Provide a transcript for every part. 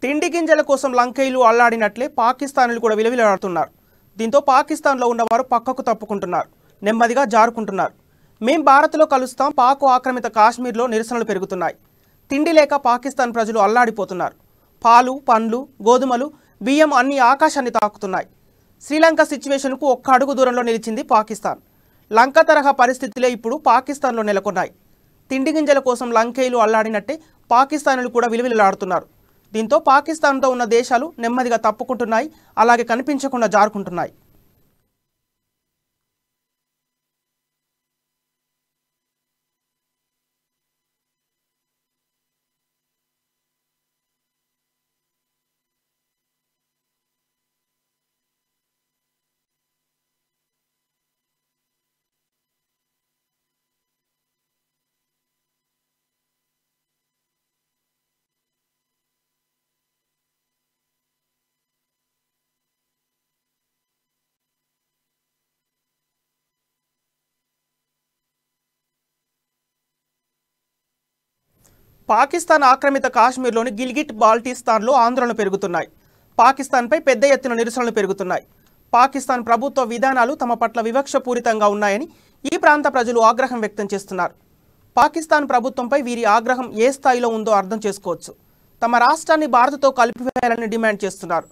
తిండి గింజల కోసం లంకైలు అల్లాడినట్లే పాకిస్తాన్లు కూడా విలవిలాడుతున్నారు. దీంతో పాకిస్తాన్లో ఉన్నవారు పక్కకు తప్పుకుంటున్నారు, నెమ్మదిగా జారుకుంటున్నారు. మేం భారత్లో కలుస్తాం, పాక్ ఆక్రమిత కాశ్మీర్లో నిరసనలు పెరుగుతున్నాయి. తిండి లేక పాకిస్తాన్ ప్రజలు అల్లాడిపోతున్నారు. పాలు, పండ్లు, గోధుమలు, బియ్యం అన్ని ఆకాశాన్ని తాకుతున్నాయి. శ్రీలంక సిచ్యువేషన్కు ఒక్క అడుగు దూరంలో నిలిచింది పాకిస్తాన్. లంక తరహా పరిస్థితులే ఇప్పుడు పాకిస్తాన్లో నెలకొన్నాయి. తిండి గింజల కోసం లంకైలు అల్లాడినట్టే పాకిస్తాన్లు కూడా విలువిలాడుతున్నారు. దీంతో పాకిస్తాన్తో ఉన్న దేశాలు నెమ్మదిగా తప్పుకుంటున్నాయి, అలాగే కనిపించకుండా జారుకుంటున్నాయి. పాకిస్తాన్ ఆక్రమిత కాశ్మీర్లోని గిల్గిట్ బాల్టిస్తాన్లో ఆందోళనలు పెరుగుతున్నాయి. పాకిస్తాన్పై పెద్ద ఎత్తున నిరసనలు పెరుగుతున్నాయి. పాకిస్తాన్ ప్రభుత్వ విధానాలు తమ పట్ల వివక్షపూరితంగా ఉన్నాయని ఈ ప్రాంత ప్రజలు ఆగ్రహం వ్యక్తం చేస్తున్నారు. పాకిస్తాన్ ప్రభుత్వంపై వీరి ఆగ్రహం ఏ స్థాయిలో ఉందో అర్థం చేసుకోవచ్చు. తమ రాష్ట్రాన్ని భారత్తో కలిపివేయాలని డిమాండ్ చేస్తున్నారు.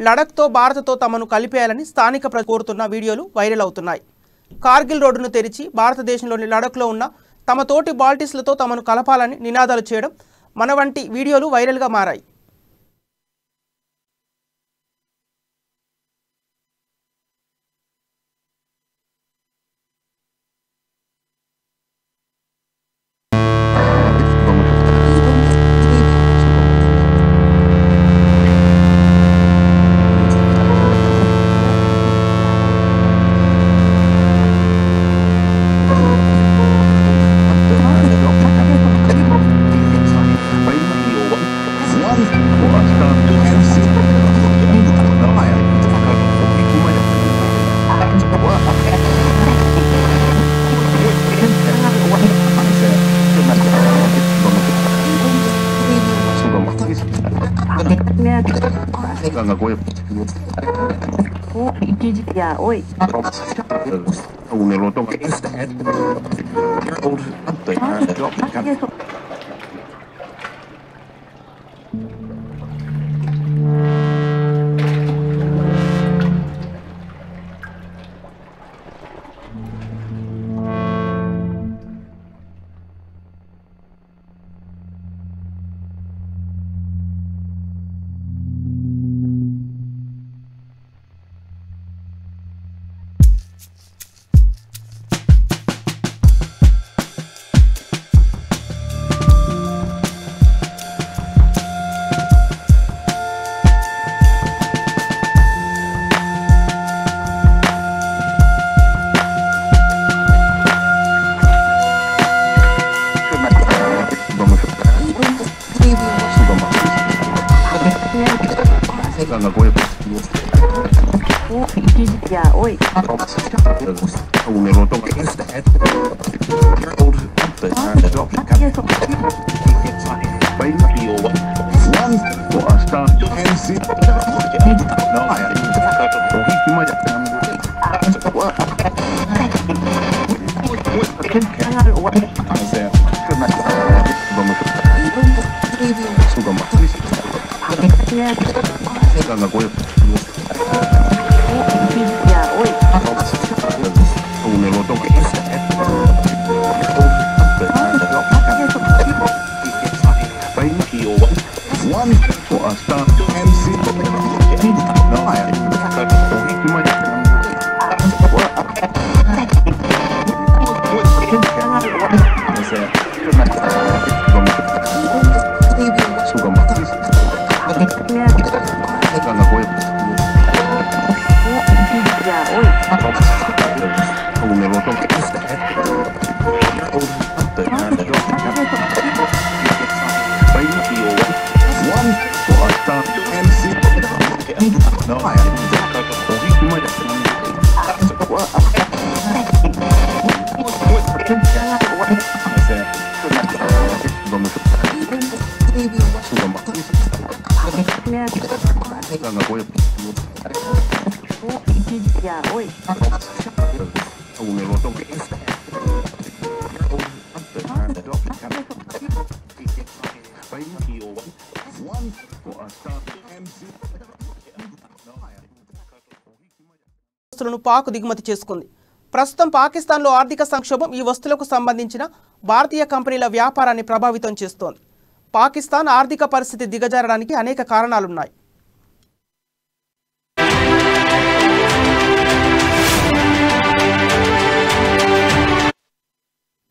లడఖ్తో భారత్తో తమను కలిపేయాలని స్థానిక ప్రజలు కోరుతున్న వీడియోలు వైరల్ అవుతున్నాయి. కార్గిల్ రోడ్డును తెరిచి భారతదేశంలోని లడఖ్లో ఉన్న తమ తోటి బాల్టిస్లతో తమను కలపాలని నినాదాలు చేయడం మన వంటి వీడియోలు వైరల్గా మారాయి. One for a start. వస్తువులను పాక్ దిగుమతి చేసుకుంది. ప్రస్తుతం పాకిస్తాన్లో ఆర్థిక సంక్షోభం ఈ వస్తువులకు సంబంధించిన భారతీయ కంపెనీల వ్యాపారాన్ని ప్రభావితం చేస్తోంది. పాకిస్తాన్ ఆర్థిక పరిస్థితి దిగజారడానికి అనేక కారణాలున్నాయి.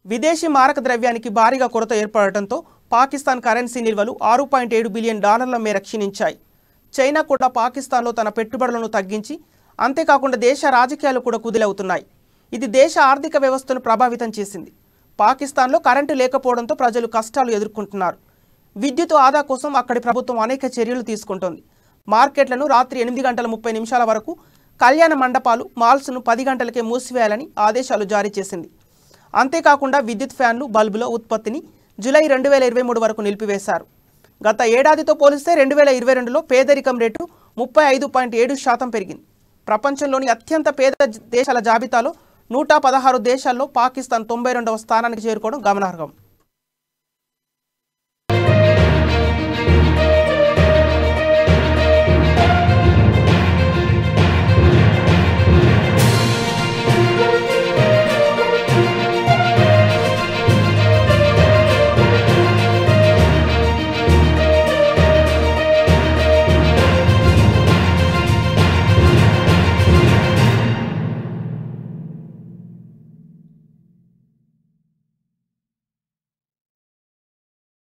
విదేశీ మారక ద్రవ్యానికి భారీగా కొరత ఏర్పడటంతో పాకిస్తాన్ కరెన్సీ నిల్వలు $6.7 బిలియన్ మేర క్షీణించాయి. చైనా కూడా పాకిస్తాన్లో తన పెట్టుబడులను తగ్గించి, అంతేకాకుండా దేశ రాజకీయాలు కూడా కుదిలవుతున్నాయి. ఇది దేశ ఆర్థిక వ్యవస్థను ప్రభావితం చేసింది. పాకిస్తాన్లో కరెంటు లేకపోవడంతో ప్రజలు కష్టాలు ఎదుర్కొంటున్నారు. విద్యుత్ ఆదా కోసం అక్కడి ప్రభుత్వం అనేక చర్యలు తీసుకుంటోంది. మార్కెట్లను రాత్రి 8:30 వరకు, కళ్యాణ మండపాలు, మాల్స్ను 10 గంటలకే మూసివేయాలని ఆదేశాలు జారీ చేసింది. అంతేకాకుండా విద్యుత్ ఫ్యాన్లు, బల్బుల ఉత్పత్తిని జూలై 2023 వరకు నిలిపివేశారు. గత ఏడాదితో పోలిస్తే 2022లో పేదరికం రేటు 35.7% పెరిగింది. ప్రపంచంలోని అత్యంత పేద దేశాల జాబితాలో 116 దేశాల్లో పాకిస్తాన్ 92వ స్థానానికి చేరుకోవడం గమనార్హం.